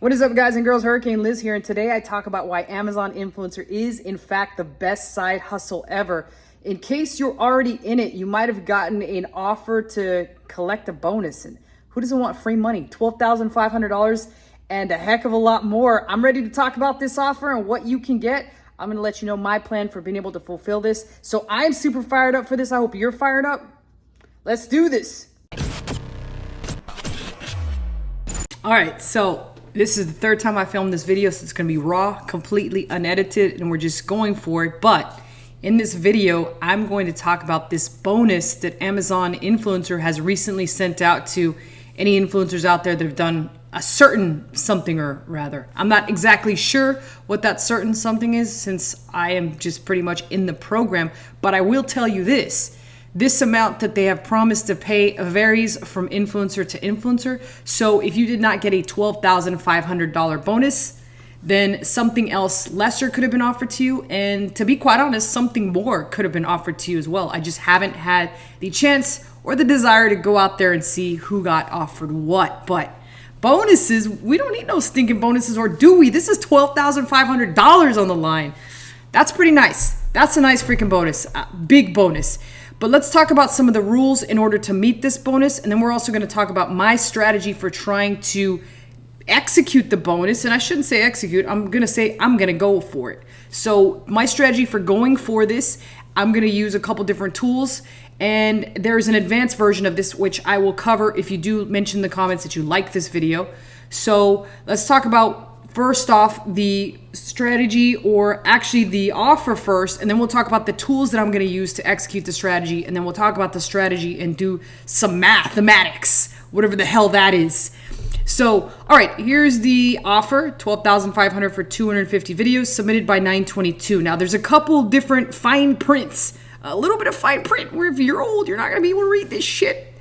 What is up, guys and girls? Hurricane Liz here, and today I talk about why Amazon Influencer is in fact the best side hustle ever. In case you're already in it, you might have gotten an offer to collect a bonus, and who doesn't want free money? $12,500 and a heck of a lot more. I'm ready to talk about this offer and what you can get. I'm going to let you know my plan for being able to fulfill this. So I'm super fired up for this. I hope you're fired up. Let's do this. All right, so this is the third time I filmed this video, so it's going to be raw, completely unedited, and we're just going for it. But in this video, I'm going to talk about this bonus that Amazon Influencer has recently sent out to any influencers out there that have done a certain something, or rather, I'm not exactly sure what that certain something is since I am just pretty much in the program, but I will tell you this. This amount that they have promised to pay varies from influencer to influencer. So if you did not get a $12,500 bonus, then something else lesser could have been offered to you. And to be quite honest, something more could have been offered to you as well. I just haven't had the chance or the desire to go out there and see who got offered what. But bonuses, we don't need no stinking bonuses, or do we? This is $12,500 on the line. That's pretty nice. That's a nice freaking bonus, big bonus. But let's talk about some of the rules in order to meet this bonus. And then we're also going to talk about my strategy for trying to execute the bonus. And I shouldn't say execute. I'm going to say I'm going to go for it. So my strategy for going for this, I'm going to use a couple different tools. And there's an advanced version of this, which I will cover if you do mention in the comments that you like this video. So let's talk about, first off, the strategy, or actually the offer first, and then we'll talk about the tools that I'm going to use to execute the strategy, and then we'll talk about the strategy and do some mathematics, whatever the hell that is. So, all right, here's the offer, $12,500 for 250 videos submitted by 9/22. Now, there's a couple different fine prints, a little bit of fine print where if you're old, you're not going to be able to read this shit,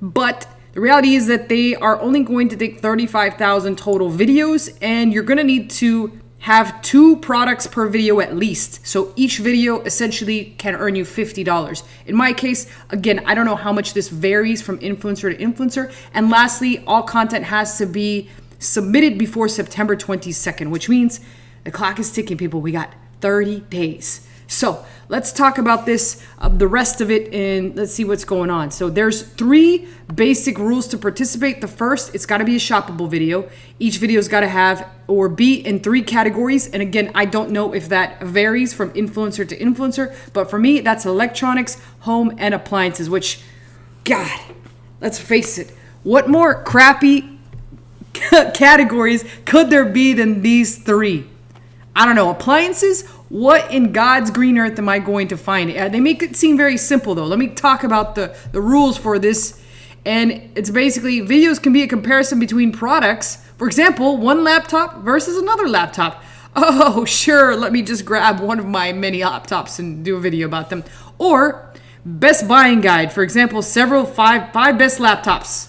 but the reality is that they are only going to take 35,000 total videos, and you're going to need to have 2 products per video at least. So each video essentially can earn you $50. In my case, again, I don't know how much this varies from influencer to influencer. And lastly, all content has to be submitted before September 22nd, which means the clock is ticking, people. We got 30 days. So let's talk about this, the rest of it, and let's see what's going on. So there's 3 basic rules to participate. The first, it's got to be a shoppable video. Each video's got to have or be in 3 categories. And again, I don't know if that varies from influencer to influencer, but for me, that's electronics, home, and appliances, which, God, let's face it, what more crappy categories could there be than these 3? I don't know, appliances? What in God's green earth am I going to find? They make it seem very simple, though. Let me talk about the rules for this. And it's basically, videos can be a comparison between products. For example, one laptop versus another laptop. Oh, sure, let me just grab one of my many laptops and do a video about them. Or best buying guide. For example, five best laptops.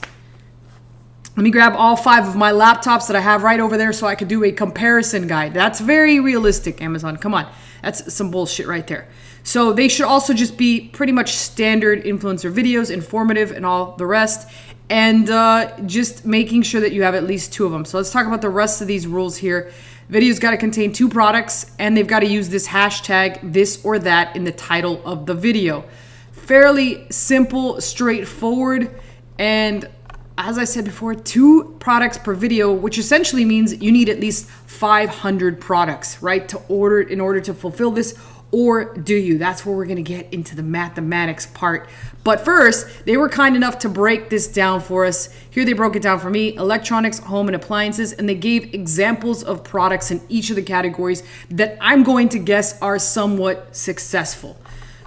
Let me grab all 5 of my laptops that I have right over there so I could do a comparison guide. That's very realistic, Amazon. Come on. That's some bullshit right there. So they should also just be pretty much standard influencer videos, informative and all the rest. And just making sure that you have at least 2 of them. So let's talk about the rest of these rules here. Videos got to contain 2 products, and they've got to use this hashtag, this or that, in the title of the video. Fairly simple, straightforward, and as I said before, 2 products per video, which essentially means you need at least 500 products, right, in order to fulfill this. Or do you? That's where we're going to get into the mathematics part. But first, they were kind enough to break this down for us. Here they broke it down for me: electronics, home, and appliances. And they gave examples of products in each of the categories that I'm going to guess are somewhat successful.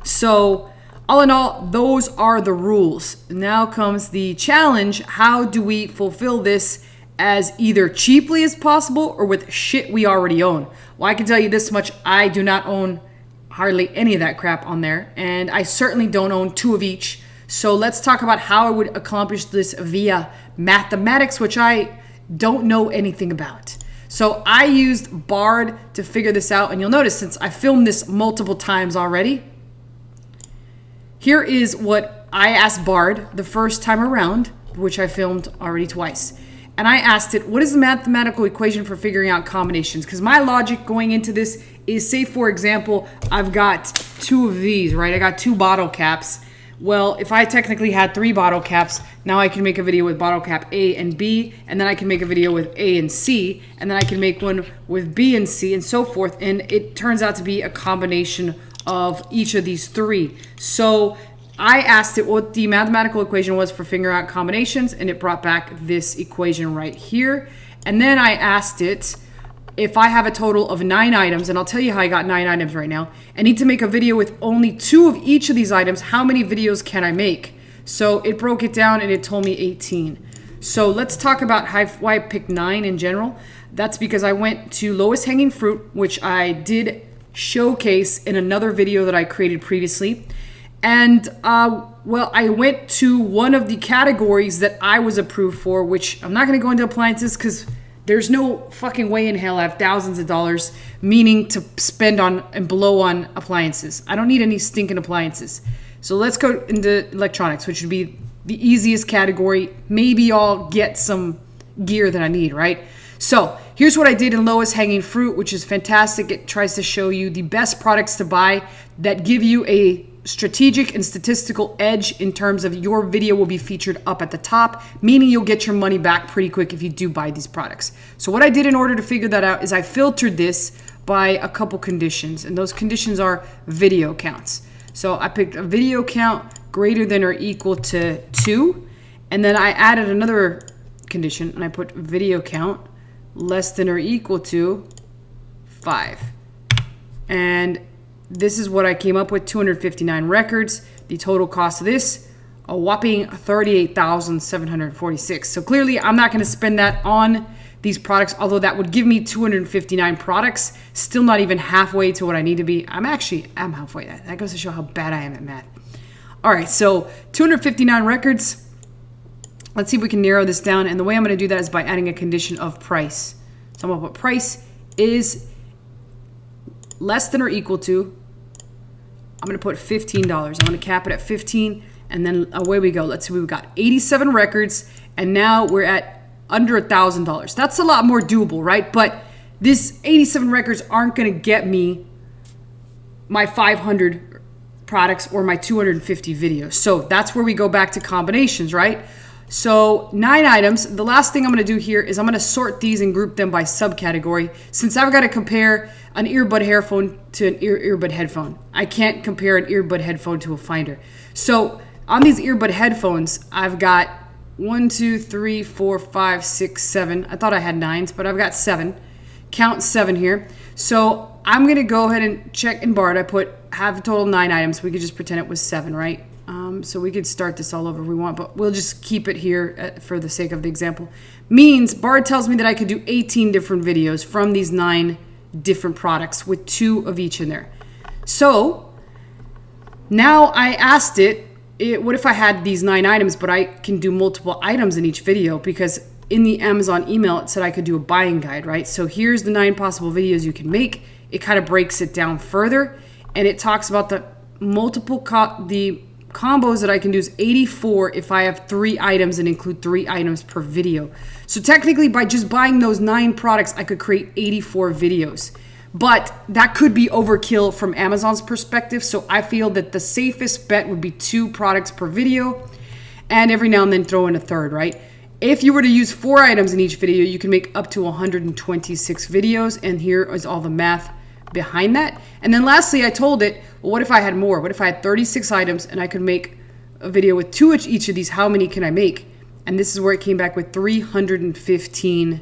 So all in all, those are the rules. Now comes the challenge. How do we fulfill this as either cheaply as possible or with shit we already own? Well, I can tell you this much. I do not own hardly any of that crap on there, and I certainly don't own 2 of each. So let's talk about how I would accomplish this via mathematics, which I don't know anything about. So I used Bard to figure this out, and you'll notice since I filmed this multiple times already, here is what I asked Bard the first time around, which I filmed already twice. and I asked it, what is the mathematical equation for figuring out combinations? Because my logic going into this is, say for example, I've got 2 of these, right? I got 2 bottle caps. Well, if I technically had 3 bottle caps, now I can make a video with bottle cap A and B, and then I can make a video with A and C, and then I can make one with B and C, and so forth. And it turns out to be a combination of each of these 3. So I asked it what the mathematical equation was for figuring out combinations, and it brought back this equation right here. And then I asked it, if I have a total of 9 items, and I'll tell you how I got 9 items right now, I need to make a video with only 2 of each of these items. How many videos can I make? So it broke it down and it told me 18. So let's talk about why I picked 9 in general. That's because I went to lowest hanging fruit, which I did showcase in another video that I created previously. And well, I went to one of the categories that I was approved for, which I'm not going to go into appliances because there's no fucking way in hell I have thousands of dollars meaning to spend on and blow on appliances. I don't need any stinking appliances. So let's go into electronics, which would be the easiest category. Maybe I'll get some gear that I need, right? So here's what I did in lowest hanging fruit, which is fantastic. It tries to show you the best products to buy that give you a strategic and statistical edge in terms of your video will be featured up at the top, meaning you'll get your money back pretty quick if you do buy these products. So what I did in order to figure that out is I filtered this by a couple conditions, and those conditions are video counts. So I picked a video count greater than or equal to 2, and then I added another condition and I put video count less than or equal to 5. And this is what I came up with, 259 records. The total cost of this, a whopping $38,746. So clearly I'm not going to spend that on these products, although that would give me 259 products. Still not even halfway to what I need to be. I'm halfway. That goes to show how bad I am at math. All right, so 259 records. Let's see if we can narrow this down. And the way I'm going to do that is by adding a condition of price. So I'm going to put price is less than or equal to, I'm going to put $15. I'm going to cap it at 15, and then away we go. Let's see, we've got 87 records, and now we're at under $1,000. That's a lot more doable, right? But this 87 records aren't going to get me my 500 products or my 250 videos. So that's where we go back to combinations, right? So 9 items. The last thing I'm going to do here is I'm going to sort these and group them by subcategory. Since I've got to compare an earbud headphone to an earbud headphone, I can't compare an earbud headphone to a Finder. So on these earbud headphones, I've got 1, 2, 3, 4, 5, 6, 7. I thought I had 9s, but I've got 7. Count 7 here. So I'm going to go ahead and check in BARD. I have a total 9 items. We could just pretend it was 7, right? So we could start this all over if we want, but we'll just keep it here for the sake of the example. Means BARD tells me that I could do 18 different videos from these 9 different products with 2 of each in there. So now I asked it, what if I had these 9 items, but I can do multiple items in each video? Because in the Amazon email, it said I could do a buying guide, right? So here's the 9 possible videos you can make. It kind of breaks it down further, and it talks about the combos that I can do is 84 if I have 3 items and include 3 items per video. So technically, by just buying those 9 products, I could create 84 videos. But that could be overkill from Amazon's perspective. So I feel that the safest bet would be 2 products per video, and every now and then throw in a third, right? If you were to use 4 items in each video, you can make up to 126 videos. And here is all the math behind that. And then lastly, I told it, well, what if I had more? What if I had 36 items and I could make a video with 2 each of these? How many can I make? And this is where it came back with 315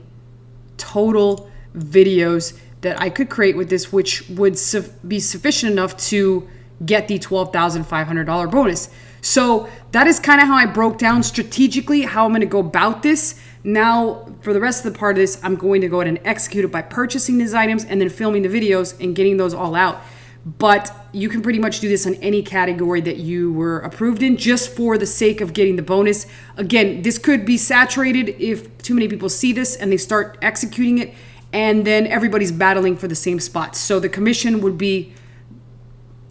total videos that I could create with this, which would be sufficient enough to get the $12,500 bonus. So that is kind of how I broke down strategically how I'm going to go about this. Now, for the rest of the part of this, I'm going to go ahead and execute it by purchasing these items and then filming the videos and getting those all out. But you can pretty much do this on any category that you were approved in, just for the sake of getting the bonus. Again, this could be saturated if too many people see this and they start executing it, and then everybody's battling for the same spots. So the commission would be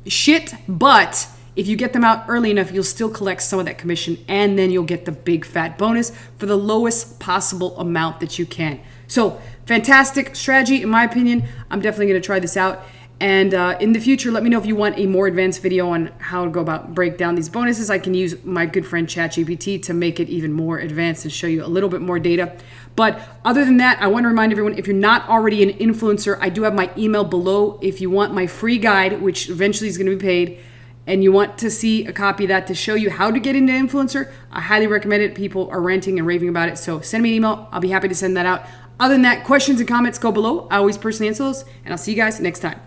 shit, but if you get them out early enough, you'll still collect some of that commission, and then you'll get the big fat bonus for the lowest possible amount that you can. So fantastic strategy, in my opinion. I'm definitely going to try this out. And in the future, let me know if you want a more advanced video on how to go about break down these bonuses. I can use my good friend ChatGPT to make it even more advanced and show you a little bit more data. But other than that, I want to remind everyone, if you're not already an influencer, I do have my email below. If you want my free guide, which eventually is going to be paid, and you want to see a copy of that to show you how to get into influencer, I highly recommend it. People are ranting and raving about it. So send me an email. I'll be happy to send that out. Other than that, questions and comments go below. I always personally answer those, and I'll see you guys next time.